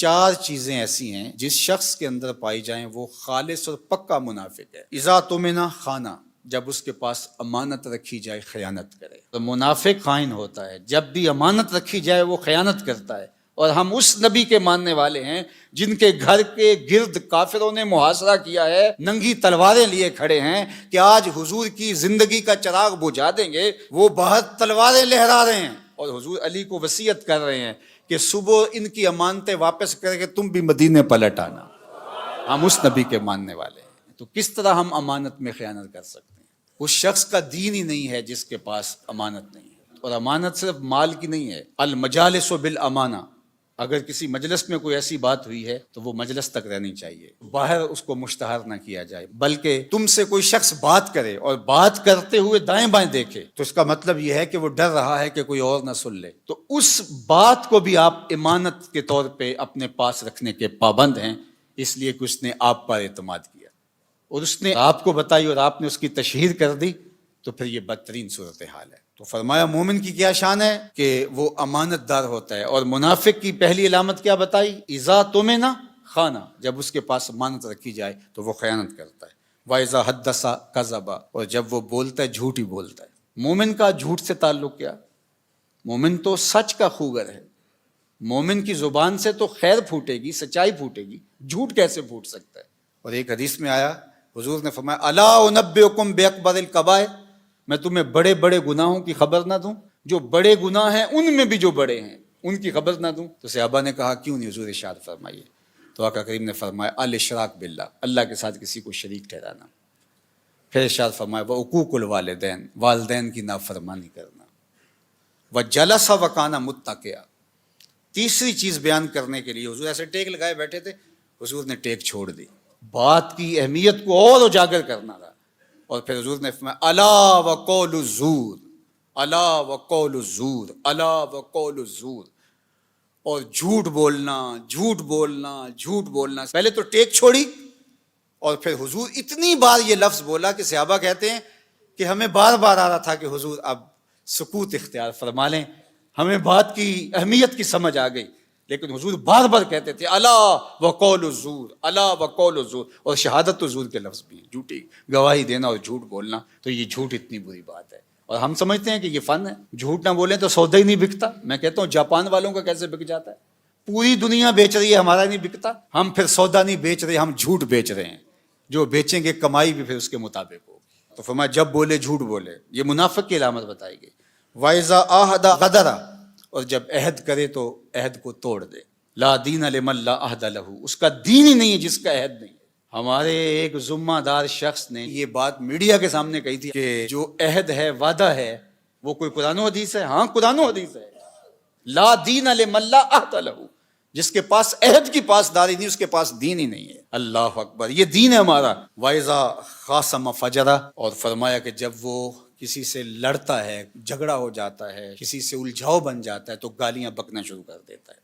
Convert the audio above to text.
چار چیزیں ایسی ہیں جس شخص کے اندر پائی جائیں وہ خالص اور پکا منافق ہے۔ اذا تمنا خانہ، جب اس کے پاس امانت رکھی جائے خیانت کرے۔ تو منافق خائن ہوتا ہے، جب بھی امانت رکھی جائے وہ خیانت کرتا ہے۔ اور ہم اس نبی کے ماننے والے ہیں جن کے گھر کے گرد کافروں نے محاصرہ کیا ہے، ننگی تلواریں لیے کھڑے ہیں کہ آج حضور کی زندگی کا چراغ بجھا دیں گے۔ وہ باہر تلواریں لہرا رہے ہیں اور حضور علی کو وصیت کر رہے ہیں کہ صبح ان کی امانتیں واپس کر کے تم بھی مدینے پلٹ آنا۔ ہم اس نبی کے ماننے والے ہیں، تو کس طرح ہم امانت میں خیانت کر سکتے ہیں؟ اس شخص کا دین ہی نہیں ہے جس کے پاس امانت نہیں ہے۔ اور امانت صرف مال کی نہیں ہے، المجالس بالامانہ۔ اگر کسی مجلس میں کوئی ایسی بات ہوئی ہے تو وہ مجلس تک رہنی چاہیے، باہر اس کو مشتہر نہ کیا جائے، بلکہ تم سے کوئی شخص بات کرے اور بات کرتے ہوئے دائیں بائیں دیکھے تو اس کا مطلب یہ ہے کہ وہ ڈر رہا ہے کہ کوئی اور نہ سن لے، تو اس بات کو بھی آپ امانت کے طور پہ اپنے پاس رکھنے کے پابند ہیں، اس لیے کہ اس نے آپ پر اعتماد کیا اور اس نے آپ کو بتائی اور آپ نے اس کی تشہیر کر دی، تو پھر یہ بدترین صورتحال ہے۔ تو فرمایا مومن کی کیا شان ہے کہ وہ امانت دار ہوتا ہے، اور منافق کی پہلی علامت کیا بتائی؟ اذا تمنا خانہ، جب اس کے پاس امانت رکھی جائے تو وہ خیانت کرتا ہے۔ واذا حدث کذب، اور جب وہ بولتا ہے جھوٹ ہی بولتا ہے۔ مومن کا جھوٹ سے تعلق کیا؟ مومن تو سچ کا خوگر ہے، مومن کی زبان سے تو خیر پھوٹے گی، سچائی پھوٹے گی، جھوٹ کیسے پھوٹ سکتا ہے؟ اور ایک حدیث میں آیا، حضور نے فرمایا الا انبئکم باکبر الکبائر، میں تمہیں بڑے بڑے گناہوں کی خبر نہ دوں؟ جو بڑے گناہ ہیں ان میں بھی جو بڑے ہیں ان کی خبر نہ دوں؟ تو صحابہ نے کہا کیوں نہیں حضور، ارشاد فرمائیے۔ تو آقا کریم نے فرمایا الاشراک باللہ، اللہ کے ساتھ کسی کو شریک ٹھہرانا۔ پھر ارشاد فرمایا وعقوق الوالدین، والدین کی نافرمانی کرنا۔ وجلس وکانا متکئا، تیسری چیز بیان کرنے کے لیے حضور ایسے ٹیک لگائے بیٹھے تھے، حضور نے ٹیک چھوڑ دی، بات کی اہمیت کو اور اجاگر کرنا تھا۔ اور پھر حضور نے فرمایا الا وقول الزور، الا وقول الزور، الا وقول الزور، اور جھوٹ بولنا، جھوٹ بولنا، جھوٹ بولنا۔ پہلے تو ٹیک چھوڑی اور پھر حضور اتنی بار یہ لفظ بولا کہ صحابہ کہتے ہیں کہ ہمیں بار بار آ رہا تھا کہ حضور اب سکوت اختیار فرما لیں، ہمیں بات کی اہمیت کی سمجھ آ گئی، لیکن حضور بار بار کہتے تھے الا وقول الزور، الا وقول الزور۔ اور شہادت الزور کے لفظ بھی ہیں، جھوٹی گواہی دینا اور جھوٹ بولنا، تو یہ جھوٹ اتنی بری بات ہے۔ اور ہم سمجھتے ہیں کہ یہ فن ہے، جھوٹ نہ بولیں تو سودا ہی نہیں بکتا۔ میں کہتا ہوں جاپان والوں کا کیسے بک جاتا ہے؟ پوری دنیا بیچ رہی ہے، ہمارا نہیں بکتا۔ ہم پھر سودا نہیں بیچ رہے، ہم جھوٹ بیچ رہے ہیں، جو بیچیں گے کمائی بھی پھر اس کے مطابق ہوگی۔ تو فرمایا جب بولے جھوٹ بولے، یہ منافق کی علامت بتائی گئی۔ وَإِذَا عَاهَدَ غَدَرَ، اور جب عہد کرے تو عہد کو توڑ دے۔ لا دین لمن لا عہد لہ، اس کا دین ہی نہیں ہے جس کا عہد نہیں ہے۔ ہمارے ایک ذمہ دار شخص نے یہ بات میڈیا کے سامنے کہی تھی کہ جو عہد ہے، وعدہ ہے، وہ کوئی قرآن و حدیث ہے؟ ہاں قرآن و حدیث ہے۔ لا دین لمن لا عہد لہ، جس کے پاس عہد کی پاسداری نہیں، اس کے پاس دین ہی نہیں ہے۔ اللہ اکبر، یہ دین ہے ہمارا۔ وَإِذَا خَاصَمَ فَجَرَ، اور فرمایا کہ جب وہ کسی سے لڑتا ہے، جھگڑا ہو جاتا ہے، کسی سے الجھاؤ بن جاتا ہے تو گالیاں بکنا شروع کر دیتا ہے۔